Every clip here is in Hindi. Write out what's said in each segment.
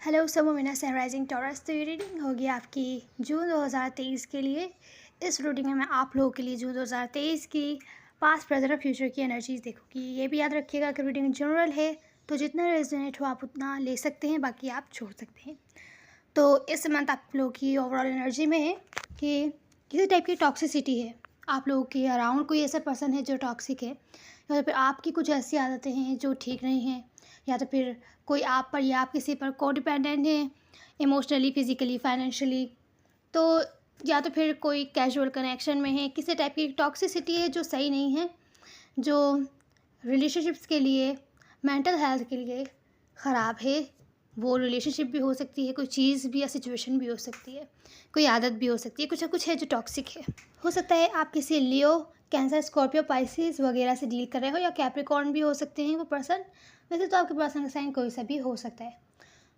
Hello समोमिना sunrising taurus. तो ये रीडिंग होगी आपकी जून 2023 के लिए। इस रीडिंग में मैं आप लोगों के लिए जून 2023 की पास्ट प्रेजेंट और फ्यूचर की एनर्जीज देखूँगी। ये भी याद रखिएगा कि रीडिंग जनरल है, तो जितना रेजोनेट हो आप उतना ले सकते हैं, बाकी आप छोड़ सकते हैं। तो इस मंथ आप लोगों की ओवरऑल एनर्जी में है कि किसी टाइप की टॉक्सिसिटी है, आप लोगों के अराउंड कोई ऐसा पर्सन है जो टॉक्सिक है, या तो फिर आपकी कुछ ऐसी आदतें हैं जो ठीक नहीं हैं, या तो फिर कोई आप पर या आप किसी पर को डिपेंडेंट है इमोशनली, फिजिकली, फाइनेंशियली। तो या तो फिर कोई कैजुअल कनेक्शन में है, किसी टाइप की टॉक्सिसिटी है जो सही नहीं है, जो रिलेशनशिप्स के लिए, मेंटल हेल्थ के लिए ख़राब है। वो रिलेशनशिप भी हो सकती है, कोई चीज़ भी या सिचुएशन भी हो सकती है, कोई आदत भी हो सकती है, कुछ ना कुछ है जो टॉक्सिक है। हो सकता है आप किसी लियो, कैंसर, स्कॉर्पियो, पाइसिस वगैरह से डील कर रहे हो, या कैप्रिकॉर्न भी हो सकते हैं वो पर्सन। वैसे तो आपके पर्सन का साइन कोई सा भी हो सकता है।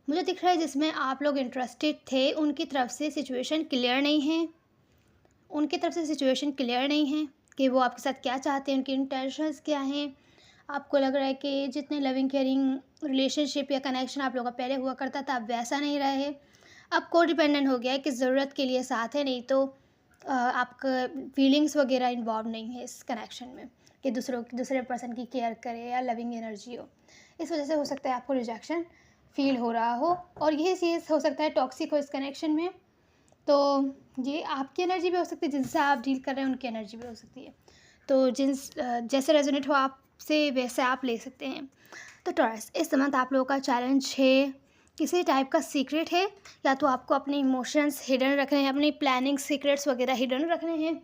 मुझे दिख रहा है जिसमें आप लोग इंटरेस्टेड थे उनकी तरफ से सिचुएशन क्लियर नहीं है, उनकी तरफ से सिचुएशन क्लियर नहीं है कि वो आपके साथ क्या चाहते हैं, उनके इंटेंशंस क्या हैं। आपको लग रहा है कि जितने लविंग केयरिंग रिलेशनशिप या कनेक्शन आप लोगों का पहले हुआ करता था, अब वैसा नहीं रहा है। अब को डिपेंडेंट हो गया है कि ज़रूरत के लिए साथ है, नहीं तो आपका फीलिंग्स वगैरह इन्वॉल्व नहीं है इस कनेक्शन में कि दूसरे पर्सन की केयर करे या लविंग एनर्जी हो। इस वजह से हो सकता है आपको रिजेक्शन फील हो रहा हो, और यही चीज़ हो सकता है टॉक्सिक हो इस कनेक्शन में। तो ये आपकी एनर्जी भी हो सकती है, जिनसे आप डील कर रहे हैं उनकी एनर्जी भी हो सकती है। तो जैसे रेजोनेट हो आपसे वैसे आप ले सकते हैं। तो टॉरस, इस मंथ आप लोगों का चैलेंज है, किसी टाइप का सीक्रेट है, या तो आपको अपने इमोशंस हिडन रखने हैं, अपनी प्लानिंग सीक्रेट्स वगैरह हिडन रखने हैं,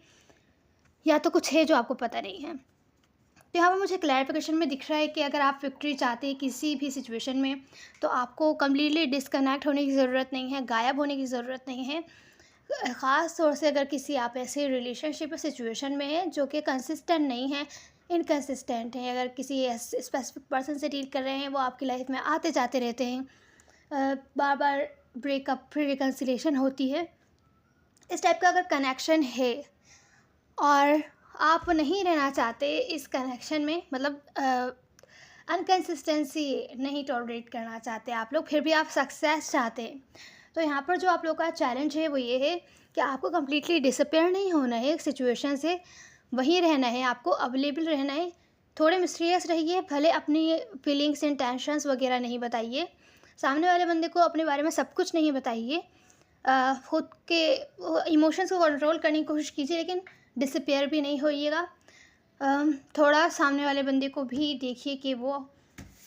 या तो कुछ है जो आपको पता नहीं है। तो यहाँ पर मुझे क्लैरिफिकेशन में दिख रहा है कि अगर आप विक्ट्री चाहते हैं किसी भी सिचुएशन में, तो आपको कम्प्लीटली डिस्कनेक्ट होने की ज़रूरत नहीं है, गायब होने की ज़रूरत नहीं है। ख़ास तौर से अगर किसी आप ऐसे रिलेशनशिप या सिचुएशन में हैं जो कि कंसिस्टेंट नहीं है, इनकंसिस्टेंट है, अगर किसी स्पेसिफिक पर्सन से डील कर रहे हैं, वो आपकी लाइफ में आते जाते रहते हैं, बार बार ब्रेकअप फिर रिकन्सिलेशन होती है, इस टाइप का अगर कनेक्शन है और आप नहीं रहना चाहते इस कनेक्शन में, मतलब अनकंसिस्टेंसी नहीं टॉलरेट करना चाहते आप लोग, फिर भी आप सक्सेस चाहते हैं, तो यहाँ पर जो आप लोग का चैलेंज है वो ये है कि आपको कम्प्लीटली डिसअपेयर नहीं होना है एक सिचुएशन से, वहीं रहना है, आपको अवेलेबल रहना है। थोड़े मिस्टीरियस रहिए, भले अपनी फीलिंग्स इंटेंशंस वगैरह नहीं बताइए, सामने वाले बंदे को अपने बारे में सब कुछ नहीं बताइए, खुद के इमोशंस को कंट्रोल करने की कोशिश कीजिए, लेकिन डिसअपेयर भी नहीं होइएगा। थोड़ा सामने वाले बंदे को भी देखिए कि वो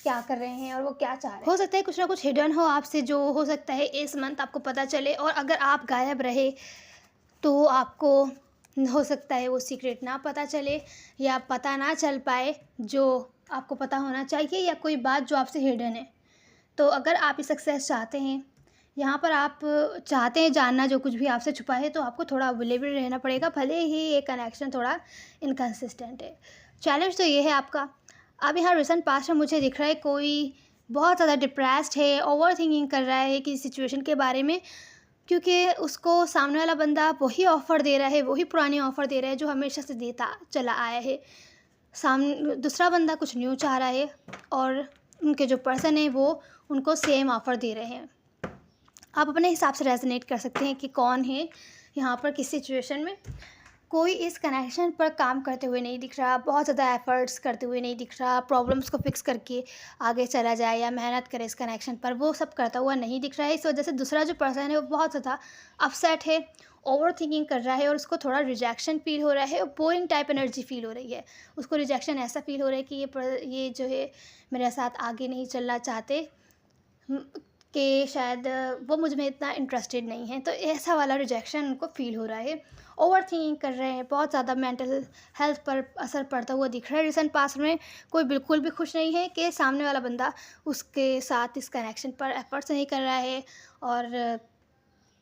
क्या कर रहे हैं और वो क्या चाह रहे हैं। हो सकता है कुछ ना कुछ हिडन हो आपसे, जो हो सकता है इस मंथ आपको पता चले, और अगर आप गायब रहे तो आपको हो सकता है वो सीक्रेट ना पता चले, या पता ना चल पाए जो आपको पता होना चाहिए, या कोई बात जो आपसे हिडन है। तो अगर आप ये सक्सेस चाहते हैं, यहाँ पर आप चाहते हैं जानना जो कुछ भी आपसे छुपा है, तो आपको थोड़ा अवेलेबल रहना पड़ेगा, भले ही ये कनेक्शन थोड़ा इनकन्सिस्टेंट है। चैलेंज तो ये है आपका। अब यहाँ रिसेंट पास्ट में मुझे दिख रहा है कोई बहुत ज़्यादा डिप्रेस्ड है, ओवर थिंकिंग कर रहा है किसी सिचुएशन के बारे में, क्योंकि उसको सामने वाला बंदा वही ऑफ़र दे रहा है, वही पुरानी ऑफ़र दे रहा है जो हमेशा से देता चला आया है। दूसरा बंदा कुछ न्यू चाह रहा है, और उनके जो पर्सन है वो उनको सेम ऑफ़र दे रहे हैं। आप अपने हिसाब से रेजोनेट कर सकते हैं कि कौन है यहाँ पर किस सिचुएशन में। कोई इस कनेक्शन पर काम करते हुए नहीं दिख रहा, बहुत ज़्यादा एफर्ट्स करते हुए नहीं दिख रहा, प्रॉब्लम्स को फिक्स करके आगे चला जाए या मेहनत करे इस कनेक्शन पर, वो सब करता हुआ नहीं दिख रहा है। इस वजह से दूसरा जो पर्सन है वो बहुत ज़्यादा अपसेट है, ओवर थिंकिंग कर रहा है, और उसको थोड़ा रिजेक्शन फील हो रहा है, और बोरिंग टाइप एनर्जी फील हो रही है। उसको रिजेक्शन ऐसा फील हो रहा है कि ये जो है मेरे साथ आगे नहीं चलना चाहते, कि शायद वो मुझ में इतना इंटरेस्टेड नहीं है, तो ऐसा वाला रिजेक्शन उनको फ़ील हो रहा है। ओवर थिंकिंग कर रहे हैं, बहुत ज़्यादा मेंटल हेल्थ पर असर पड़ता हुआ दिख रहा है। रिसेंट पास्ट में कोई बिल्कुल भी खुश नहीं है कि सामने वाला बंदा उसके साथ इस कनेक्शन पर एफर्ट्स नहीं कर रहा है, और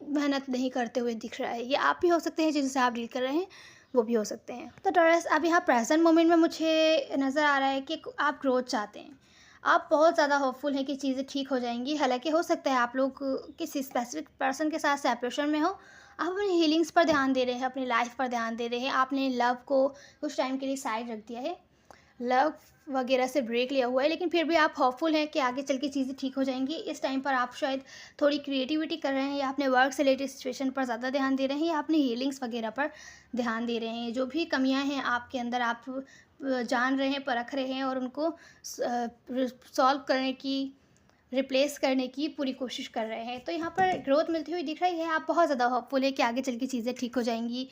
मेहनत नहीं करते हुए दिख रहा है। ये आप भी हो सकते हैं, जिनसे आप डील कर रहे हैं वो भी हो सकते हैं। तो टॉरस, अब यहाँ प्रेजेंट मोमेंट में मुझे नज़र आ रहा है कि आप ग्रोथ चाहते हैं, आप बहुत ज़्यादा होपफुल हैं कि चीज़ें ठीक हो जाएंगी। हालांकि हो सकता है आप लोग किसी स्पेसिफिक पर्सन के साथ सेपरेशन में हो, आप अपनी हीलिंग्स पर ध्यान दे रहे हैं, अपनी लाइफ पर ध्यान दे रहे हैं, आपने लव को कुछ टाइम के लिए साइड रख दिया है। लव वगैरह से ब्रेक लिया हुआ है, लेकिन फिर भी आप होपफुल हैं कि आगे चल के चीज़ें ठीक हो जाएंगी। इस टाइम पर आप शायद थोड़ी क्रिएटिविटी कर रहे हैं, या अपने वर्क से रिलेटेड सिचुएशन पर ज़्यादा ध्यान दे रहे हैं, या अपनी हीलिंग्स वगैरह पर ध्यान दे रहे हैं। जो भी कमियां हैं आपके अंदर, आप जान रहे हैं, परख रहे हैं, और उनको सॉल्व करने की, रिप्लेस करने की पूरी कोशिश कर रहे हैं। तो यहाँ पर ग्रोथ मिलती हुई दिख रही है। आप बहुत ज़्यादा होपफुल है कि आगे चल के चीज़ें ठीक हो जाएंगी,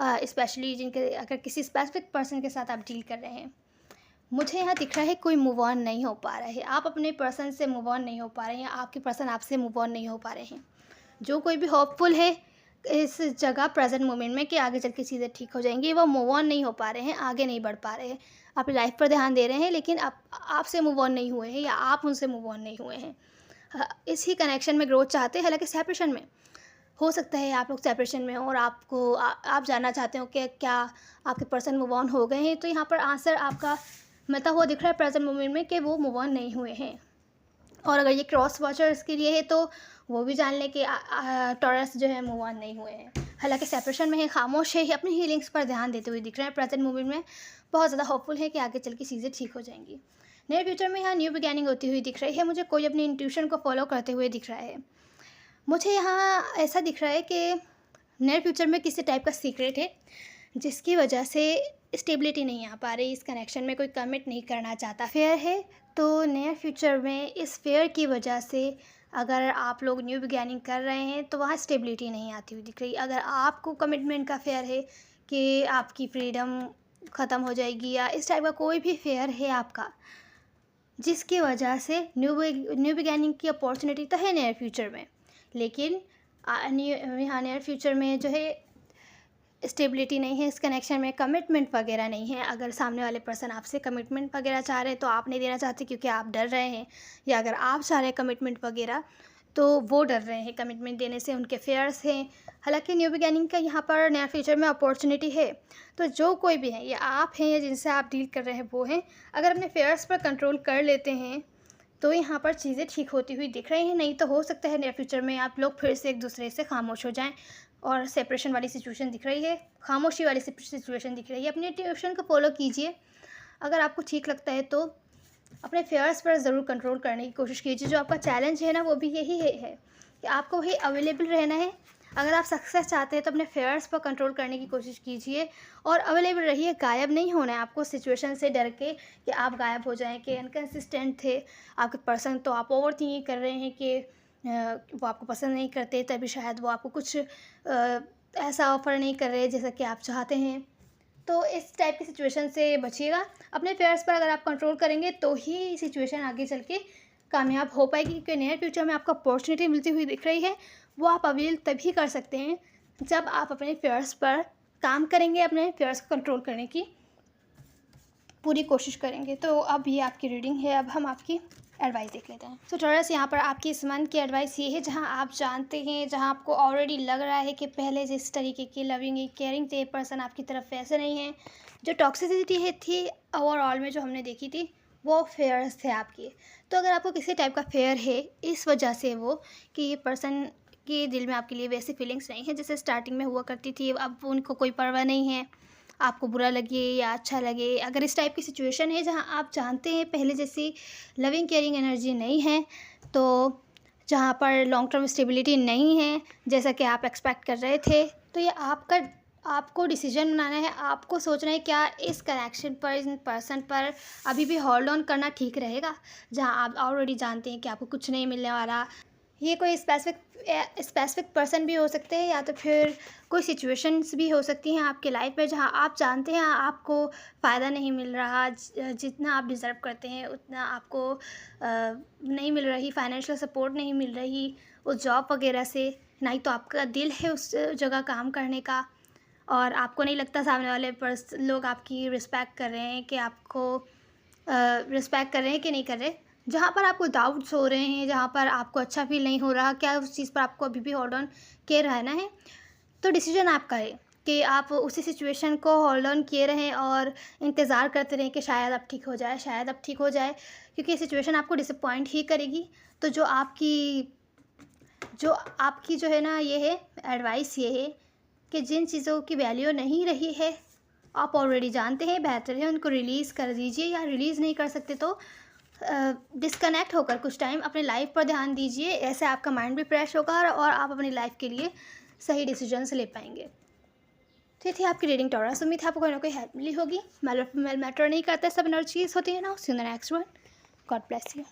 स्पेशली जिनके, अगर किसी स्पेसिफिक पर्सन के साथ आप डील कर रहे हैं। मुझे यहाँ दिख रहा है कोई मूव ऑन नहीं हो पा रहा है, आप अपने पर्सन से मूव ऑन नहीं हो पा रहे हैं, आपके पर्सन आपसे मूव ऑन नहीं हो पा रहे हैं। जो कोई भी होपफुल है इस जगह प्रेजेंट मोमेंट में कि आगे चल के चीज़ें ठीक हो जाएंगी, वो मूव ऑन नहीं हो पा रहे हैं, आगे नहीं बढ़ पा रहे हैं। अपनी लाइफ पर ध्यान दे रहे हैं, लेकिन आपसे मूव ऑन नहीं हुए हैं, या आप उनसे मूव ऑन नहीं हुए हैं। इसी कनेक्शन में ग्रोथ चाहते हैं, हालांकि सेपरेशन में हो सकता है आप लोग सेपरेशन में हो, और आप जानना चाहते हो कि क्या आपके पर्सन मूव ऑन हो गए हैं। तो यहाँ पर आंसर आपका मिलता हुआ दिख रहा है प्रेजेंट मोमेंट में कि वो मूव ऑन नहीं हुए हैं। और अगर ये क्रॉस वॉचर्स के लिए है तो वो भी जान लें कि टॉरस जो है मूव ऑन नहीं हुए हैं, हालांकि सेपरेशन में है, खामोश है, अपनी हीलिंग्स पर ध्यान देते हुए दिख रहे हैं। प्रेजेंट मोमेंट में बहुत ज़्यादा होपफुल है कि आगे चल के चीज़ें ठीक हो जाएंगी। नियर फ्यूचर में यहाँ न्यू बिगैनिंग होती हुई दिख रही है। मुझे कोई अपनी इंट्यूशन को फॉलो करते हुए दिख रहा है। मुझे यहाँ ऐसा दिख रहा है कि नियर फ्यूचर में किसी टाइप का सीक्रेट है, जिसकी वजह से स्टेबिलिटी नहीं आ पा रही, इस कनेक्शन में कोई कमिट नहीं करना चाहता। फेयर है, तो नियर फ्यूचर में इस फेयर की वजह से अगर आप लोग न्यू बिगैनिंग कर रहे हैं तो वहाँ स्टेबिलिटी नहीं आती हुई दिख रही। अगर आपको कमिटमेंट का फेयर है कि आपकी फ्रीडम ख़त्म हो जाएगी, या इस टाइप का कोई भी फेयर है आपका, जिसकी वजह से न्यू बिगैनिंग की अपॉर्चुनिटी तो है नियर फ्यूचर में, लेकिन यहाँ नियर फ्यूचर में जो है स्टेबिलिटी नहीं है, इस कनेक्शन में कमिटमेंट वगैरह नहीं है। अगर सामने वाले पर्सन आपसे कमिटमेंट वगैरह चाह रहे हैं तो आप नहीं देना चाहते क्योंकि आप डर रहे हैं, या अगर आप चाह रहे हैं कमिटमेंट वगैरह तो वो डर रहे हैं कमिटमेंट देने से, उनके फेयर्स हैं। हालांकि न्यू बिगैनिंग का यहाँ पर नया फ्यूचर में अपॉर्चुनिटी है। तो जो कोई भी है, या आप हैं या जिनसे आप डील कर रहे हैं वो हैं, अगर अपने फेयर्स पर कंट्रोल कर लेते हैं तो यहाँ पर चीज़ें ठीक होती हुई दिख रही हैं। नहीं तो हो सकता है नियर फ्यूचर में आप लोग फिर से एक दूसरे से खामोश हो जाएं, और सेपरेशन वाली सिचुएशन दिख रही है, खामोशी वाली सिचुएशन दिख रही है। अपने ट्यूशन को फॉलो कीजिए। अगर आपको ठीक लगता है तो अपने फेयर्स पर ज़रूर कंट्रोल करने की कोशिश कीजिए। जो आपका चैलेंज है ना, वो भी यही है कि आपको वही अवेलेबल रहना है। अगर आप सक्सेस चाहते हैं तो अपने फेयर्स पर कंट्रोल करने की कोशिश कीजिए, और अवेलेबल रहिए। गायब नहीं होना है आपको सिचुएशन से डर के कि आप गायब हो जाएं, कि इनकन्सिस्टेंट थे आपके पर्सन, तो आप ओवर थिंकिंग कर रहे हैं कि वो आपको पसंद नहीं करते, तभी शायद वो आपको कुछ ऐसा ऑफ़र नहीं कर रहे जैसा कि आप चाहते हैं। तो इस टाइप की सिचुएशन से बचिएगा। अपने फेयर्स पर अगर आप कंट्रोल करेंगे तो ही सिचुएशन आगे चल के कामयाब हो पाएगी, क्योंकि नियर फ्यूचर में आपको अपॉर्चुनिटी मिलती हुई दिख रही है। वो आप अवेल तभी कर सकते हैं जब आप अपने फेयर्स पर काम करेंगे, अपने फेयर्स को कंट्रोल करने की पूरी कोशिश करेंगे। तो अब ये आपकी रीडिंग है। अब हम आपकी एडवाइस देख लेते हैं। तो थोड़ा सा यहाँ पर आपकी इस मंथ की एडवाइस ये है, जहाँ आप जानते हैं, जहाँ आपको ऑलरेडी लग रहा है कि पहले जिस तरीके की लविंग केयरिंग थे पर्सन आपकी तरफ वैसे नहीं है। जो टॉक्सिसिटी है थी ओवरऑल में जो हमने देखी थी, वो फेयर्स थे आपके। तो अगर आपको किसी टाइप का फेयर है इस वजह से वो कि ये पर्सन के दिल में आपके लिए वैसी फीलिंग्स नहीं है जैसे स्टार्टिंग में हुआ करती थी, अब उनको कोई परवाह नहीं है, आपको बुरा लगे या अच्छा लगे। अगर इस टाइप की सिचुएशन है जहाँ आप जानते हैं पहले जैसी लविंग केयरिंग एनर्जी नहीं है, तो जहाँ पर लॉन्ग टर्म स्टेबिलिटी नहीं है जैसा कि आप एक्सपेक्ट कर रहे थे, तो ये आपको डिसीजन बनाना है। आपको सोचना है क्या इस कनेक्शन पर, इस पर्सन पर अभी भी होल्ड ऑन करना ठीक रहेगा, जहाँ आप ऑलरेडी जानते हैं कि आपको कुछ नहीं मिलने वाला। ये कोई स्पेसिफिक पर्सन भी हो सकते हैं, या तो फिर कोई सिचुएशंस भी हो सकती हैं आपके लाइफ में जहाँ आप जानते हैं आपको फ़ायदा नहीं मिल रहा, जितना आप डिज़र्व करते हैं उतना आपको नहीं मिल रही, फाइनेंशियल सपोर्ट नहीं मिल रही उस जॉब वगैरह से, नहीं तो आपका दिल है उस जगह काम करने का, और आपको नहीं लगता सामने वाले लोग आपकी रिस्पेक्ट कर रहे हैं, कि आपको रिस्पेक्ट कर रहे हैं कि नहीं कर रहे। जहाँ पर आपको डाउट्स हो रहे हैं, जहाँ पर आपको अच्छा फील नहीं हो रहा, क्या उस चीज़ पर आपको अभी भी होल्ड ऑन किए रहना है, तो डिसीजन आपका है कि आप उसी सिचुएशन को होल्ड ऑन किए रहें और इंतज़ार करते रहें कि शायद अब ठीक हो जाए, शायद अब ठीक हो जाए, क्योंकि ये सिचुएशन आपको डिसअपॉइंट ही करेगी। तो जो आपकी जो है ना, ये है एडवाइस, ये है कि जिन चीज़ों की वैल्यू नहीं रही है आप ऑलरेडी जानते हैं, बेहतर है उनको रिलीज़ कर दीजिए, या रिलीज़ नहीं कर सकते तो डिस्कनेक्ट होकर कुछ टाइम अपने लाइफ पर ध्यान दीजिए। ऐसे आपका माइंड भी फ्रेश होगा और आप अपनी लाइफ के लिए सही डिसीजंस ले पाएंगे। तो ये थी आपकी रीडिंग टॉरस। उम्मीद है आपको कोई ना कोई हेल्प मिली होगी। मेल मैटर नहीं करता, सब एनर्जीज होती है ना। See you in the next one. God bless you.